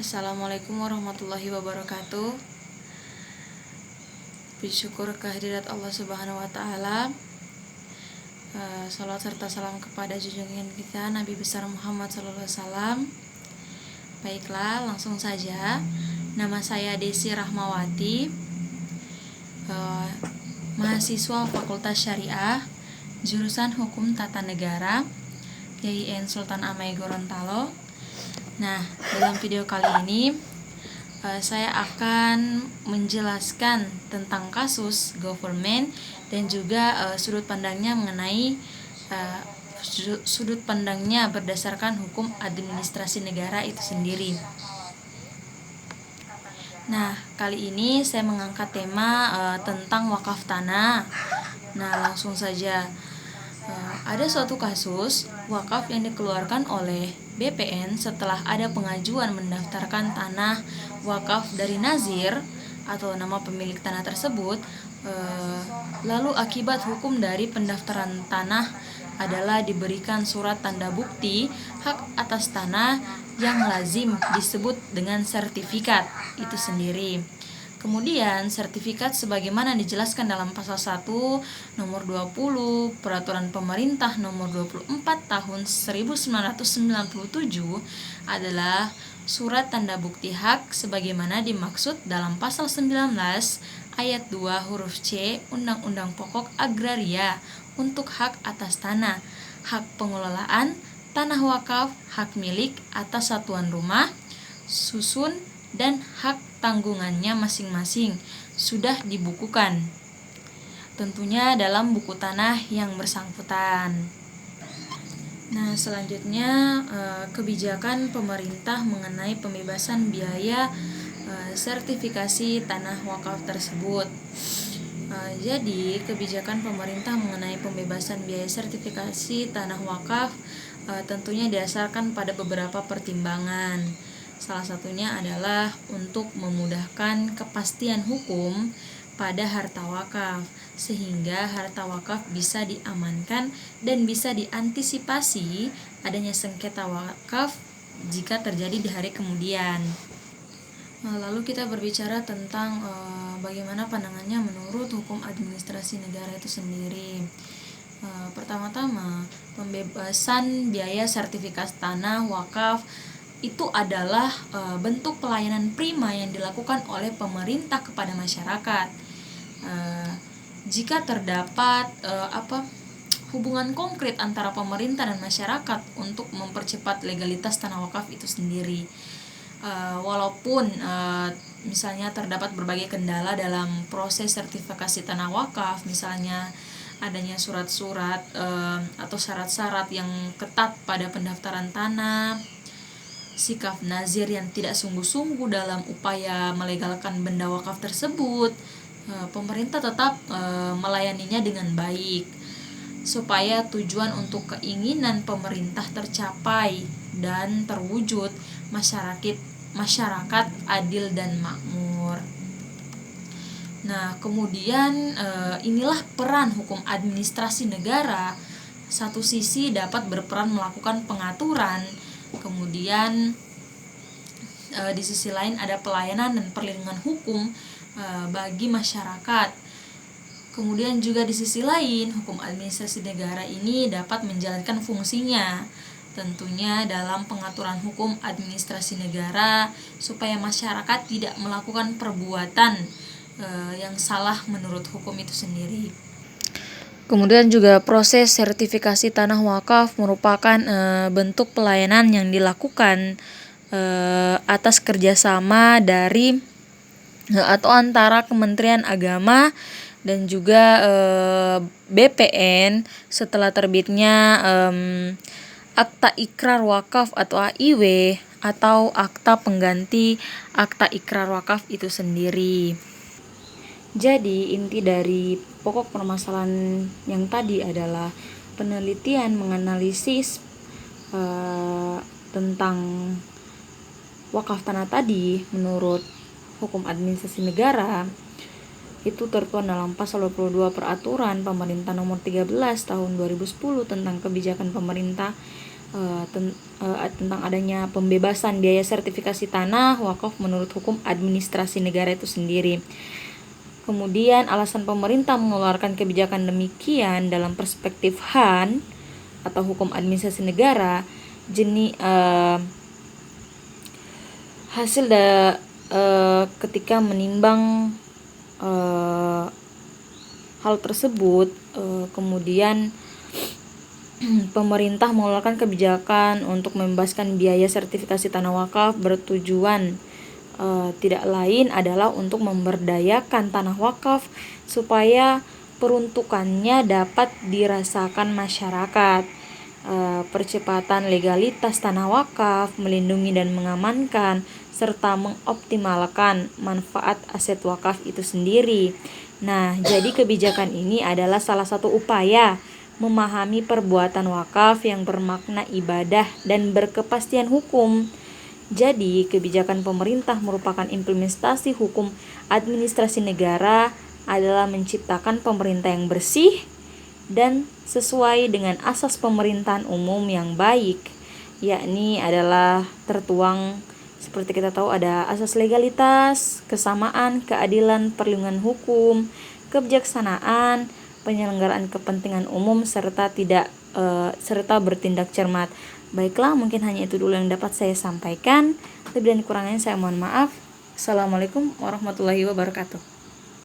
Assalamualaikum warahmatullahi wabarakatuh. Bersyukur kehadirat Allah Subhanahu wa taala. Salawat serta salam kepada junjungan kita Nabi besar Muhammad sallallahu alaihi wasallam. Baiklah, langsung saja. Nama saya Desi Rahmawati, mahasiswa Fakultas Syariah, jurusan Hukum Tata Negara, YIN Sultan Amai Gorontalo. Nah, dalam video kali ini saya akan menjelaskan tentang kasus government dan juga sudut pandangnya mengenai sudut pandangnya berdasarkan hukum administrasi negara itu sendiri. Nah, kali ini saya mengangkat tema tentang wakaf tanah. Nah, langsung saja. Ada suatu kasus wakaf yang dikeluarkan oleh BPN setelah ada pengajuan mendaftarkan tanah wakaf dari nazir atau nama pemilik tanah tersebut. Lalu akibat hukum dari pendaftaran tanah adalah diberikan surat tanda bukti hak atas tanah yang lazim disebut dengan sertifikat itu sendiri. Kemudian sertifikat sebagaimana dijelaskan dalam pasal 1 nomor 20 Peraturan Pemerintah nomor 24 tahun 1997 adalah surat tanda bukti hak sebagaimana dimaksud dalam pasal 19 ayat 2 huruf C Undang-Undang Pokok Agraria untuk hak atas tanah, hak pengelolaan, tanah wakaf, hak milik atas satuan rumah, susun, dan hak tanggungannya masing-masing sudah dibukukan, tentunya dalam buku tanah yang bersangkutan. Nah, selanjutnya kebijakan pemerintah mengenai pembebasan biaya sertifikasi tanah wakaf tersebut. Jadi, kebijakan pemerintah mengenai pembebasan biaya sertifikasi tanah wakaf tentunya didasarkan pada beberapa pertimbangan. Salah satunya adalah untuk memudahkan kepastian hukum pada harta wakaf, sehingga harta wakaf bisa diamankan dan bisa diantisipasi adanya sengketa wakaf jika terjadi di hari kemudian. Lalu kita berbicara tentang bagaimana pandangannya menurut hukum administrasi negara itu sendiri. Pertama-tama, pembebasan biaya sertifikasi tanah wakaf itu adalah bentuk pelayanan prima yang dilakukan oleh pemerintah kepada masyarakat. Jika terdapat hubungan konkret antara pemerintah dan masyarakat untuk mempercepat legalitas tanah wakaf itu sendiri. Walaupun misalnya terdapat berbagai kendala dalam proses sertifikasi tanah wakaf, misalnya adanya surat-surat atau syarat-syarat yang ketat pada pendaftaran tanah, sikap nazir yang tidak sungguh-sungguh dalam upaya melegalkan benda wakaf tersebut, pemerintah tetap melayaninya dengan baik supaya tujuan untuk keinginan pemerintah tercapai dan terwujud masyarakat adil dan makmur. Nah, kemudian inilah peran hukum administrasi negara. Satu sisi dapat berperan melakukan pengaturan, kemudian di sisi lain ada pelayanan dan perlindungan hukum bagi masyarakat. Kemudian juga di sisi lain hukum administrasi negara ini dapat menjalankan fungsinya tentunya dalam pengaturan hukum administrasi negara supaya masyarakat tidak melakukan perbuatan yang salah menurut hukum itu sendiri. Kemudian juga proses sertifikasi tanah wakaf merupakan bentuk pelayanan yang dilakukan atas kerjasama dari atau antara Kementerian Agama dan juga BPN setelah terbitnya Akta Ikrar Wakaf atau AIW atau akta pengganti Akta Ikrar Wakaf itu sendiri. Jadi inti dari pokok permasalahan yang tadi adalah penelitian menganalisis tentang wakaf tanah tadi menurut hukum administrasi negara itu tertuang dalam pasal 22 Peraturan Pemerintah nomor 13 tahun 2010 tentang kebijakan pemerintah tentang adanya pembebasan biaya sertifikasi tanah wakaf menurut hukum administrasi negara itu sendiri. Kemudian alasan pemerintah mengeluarkan kebijakan demikian dalam perspektif HAN atau hukum administrasi negara, ketika menimbang hal tersebut, kemudian pemerintah mengeluarkan kebijakan untuk membebaskan biaya sertifikasi tanah wakaf bertujuan tidak lain adalah untuk memberdayakan tanah wakaf supaya peruntukannya dapat dirasakan masyarakat. Percepatan legalitas tanah wakaf, melindungi dan mengamankan, serta mengoptimalkan manfaat aset wakaf itu sendiri. Nah, jadi kebijakan ini adalah salah satu upaya memahami perbuatan wakaf yang bermakna ibadah dan berkepastian hukum. Jadi, kebijakan pemerintah merupakan implementasi hukum administrasi negara adalah menciptakan pemerintah yang bersih dan sesuai dengan asas pemerintahan umum yang baik, yakni adalah tertuang seperti kita tahu ada asas legalitas, kesamaan, keadilan, perlindungan hukum, kebijaksanaan, penyelenggaraan kepentingan umum serta bertindak cermat. Baiklah, mungkin hanya itu dulu yang dapat saya sampaikan. Lebih dan kurangnya saya mohon maaf. Assalamualaikum warahmatullahi wabarakatuh.